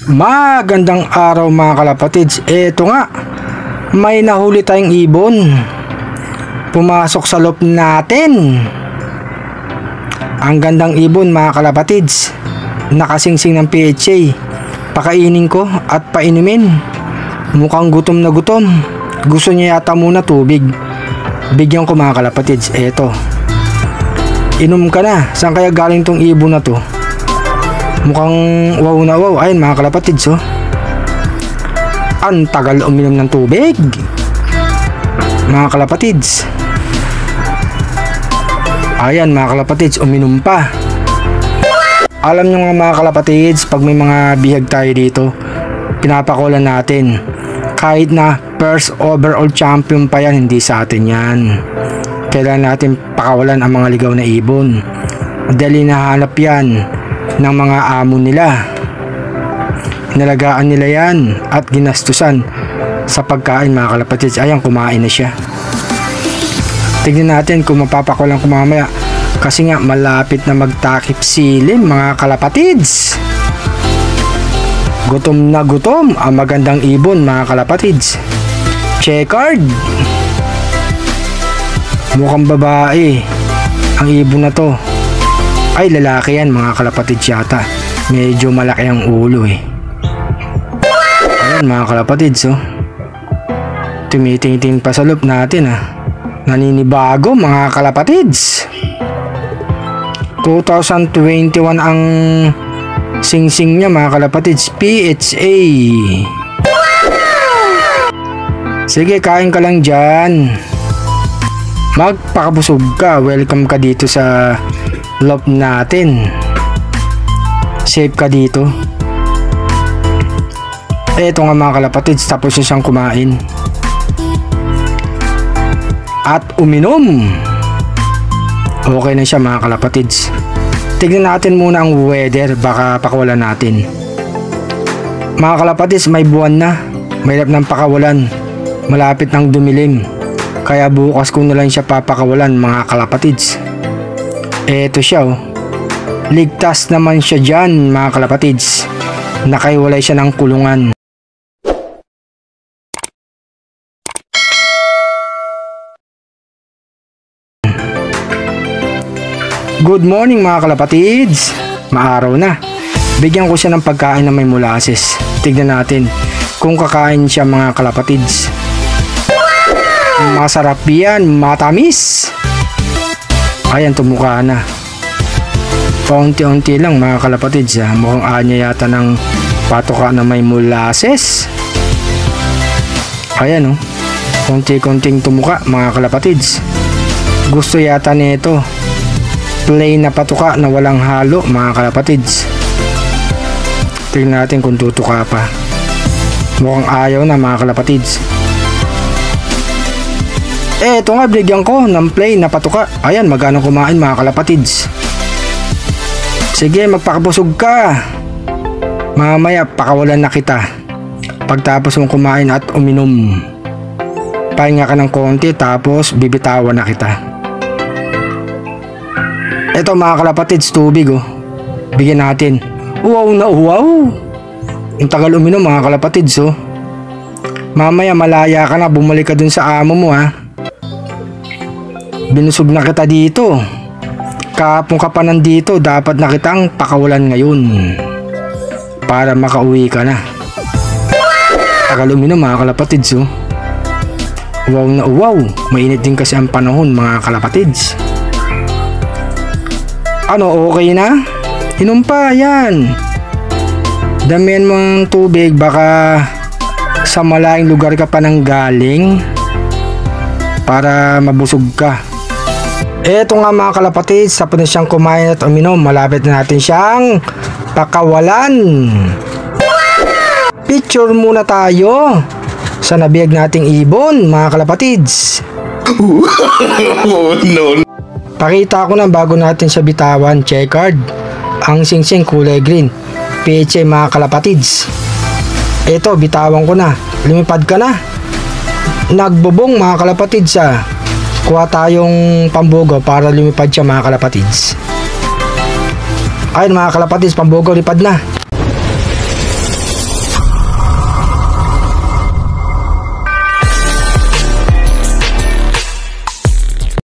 Magandang araw mga kalapatids. Eto nga, may nahuli tayong ibon. Pumasok sa loob natin. Ang gandang ibon mga kalapatids. Nakasingsing ng PHA. Pakainin ko at painumin. Mukhang gutom na gutom. Gusto niya yata muna tubig. Bigyan ko mga kalapatids. Eto. Inom ka na. Saan kaya galing tong ibon na to? Mukhang wow na wow. Ayun mga kalapatids oh. Ang tagal uminom ng tubig mga kalapatids. Ayan mga kalapatids, uminom pa. Alam nyo nga mga kalapatids, pag may mga bihag tayo dito, pinapakulan natin. Kahit na first overall champion pa yan, hindi sa atin yan. Kailangan natin pakawalan ang mga ligaw na ibon. Dali nahanap yan ng mga amo nila. Nalagaan nila yan at ginastusan sa pagkain mga kalapatids. Ayan, kumain na siya. Tignan natin kung mapapakulan ko mamaya, kasi nga malapit na magtakip silim mga kalapatids. Gutom na gutom ang magandang ibon mga kalapatids. Checkered. Mukhang babae ang ibon na to. Ay, lalaki yan mga kalapatids yata. Medyo malaki ang ulo eh. Ayan mga kalapatids oh. Tumitingting pa sa loob natin ah. Naninibago mga kalapatids. 2021 ang singsing niya mga kalapatids. PHA. Sige, kain ka lang dyan. Magpakabusog ka. Welcome ka dito sa loob natin. Safe ka dito. Eto nga mga kalapatids, tapos na siyang kumain at uminom. Okay na siya mga kalapatids. Tignan natin muna ang weather, baka pakawalan natin. Mga kalapatids, may buwan na. Mahirap ng pakawalan. Malapit ng dumilim. Kaya bukas ko na lang siya papakawalan mga kalapatids. Eto siya oh. Ligtas naman siya dyan mga kalapatids. Nakaiwalay siya ng kulungan. Good morning mga kalapatids. Maaraw na. Bigyan ko siya ng pagkain na may molasses. Tignan natin kung kakain siya mga kalapatids. Masarap yan, matamis. Ayan, tumuka na. Paunti-unti lang mga kalapatids ha. Mukhang anya yata ng patuka na may molasses. Ayan oh. Konti-konting tumuka mga kalapatids. Gusto yata nito plain na patuka na walang halo mga kalapatids. Tingnan natin kung tutuka pa. Mukhang ayaw na mga kalapatids. Eto nga, bigyan ko ng plain na patuka. Ayan, magano kumain mga kalapatids. Sige, magpakabusog ka. Mamaya pakawalan na kita pagtapos mong kumain at uminom. Pahinga ka ng konti tapos bibitawan na kita. Eto mga kalapatids, tubig oh. Bigyan natin. Wow na wow. Ang tagal uminom mga kalapatids oh. Mamaya malaya ka na, bumalik ka dun sa amo mo ha. Binusog na kita dito. Kapong ka pa nandito, dapat na kitang pakawalan ngayon para makauwi ka na. Tagal uminom mga kalapatids oh. Wow na wow. Mainit din kasi ang panahon mga kalapatids. Ano, okay na? Inom pa, yan. Damihan mo ng tubig, baka sa malayong lugar ka pa nang galing para mabusog ka. Eto nga mga kalapatids, tapos na siyang kumain at uminom. Malapit na natin siyang pakawalan. Picture muna tayo sa nabiyag nating ibon mga kalapatids. No. Pakita ko na bago natin siya bitawan. Checkered. Ang singsing kulay green. PHA mga kalapatids. Eto, bitawan ko na. Lumipad ka na. Nagbubong mga kalapatids ah. Kuha tayong pambugo para lumipad siya mga kalapatids. Ayun mga kalapatids, pambugo, lipad na.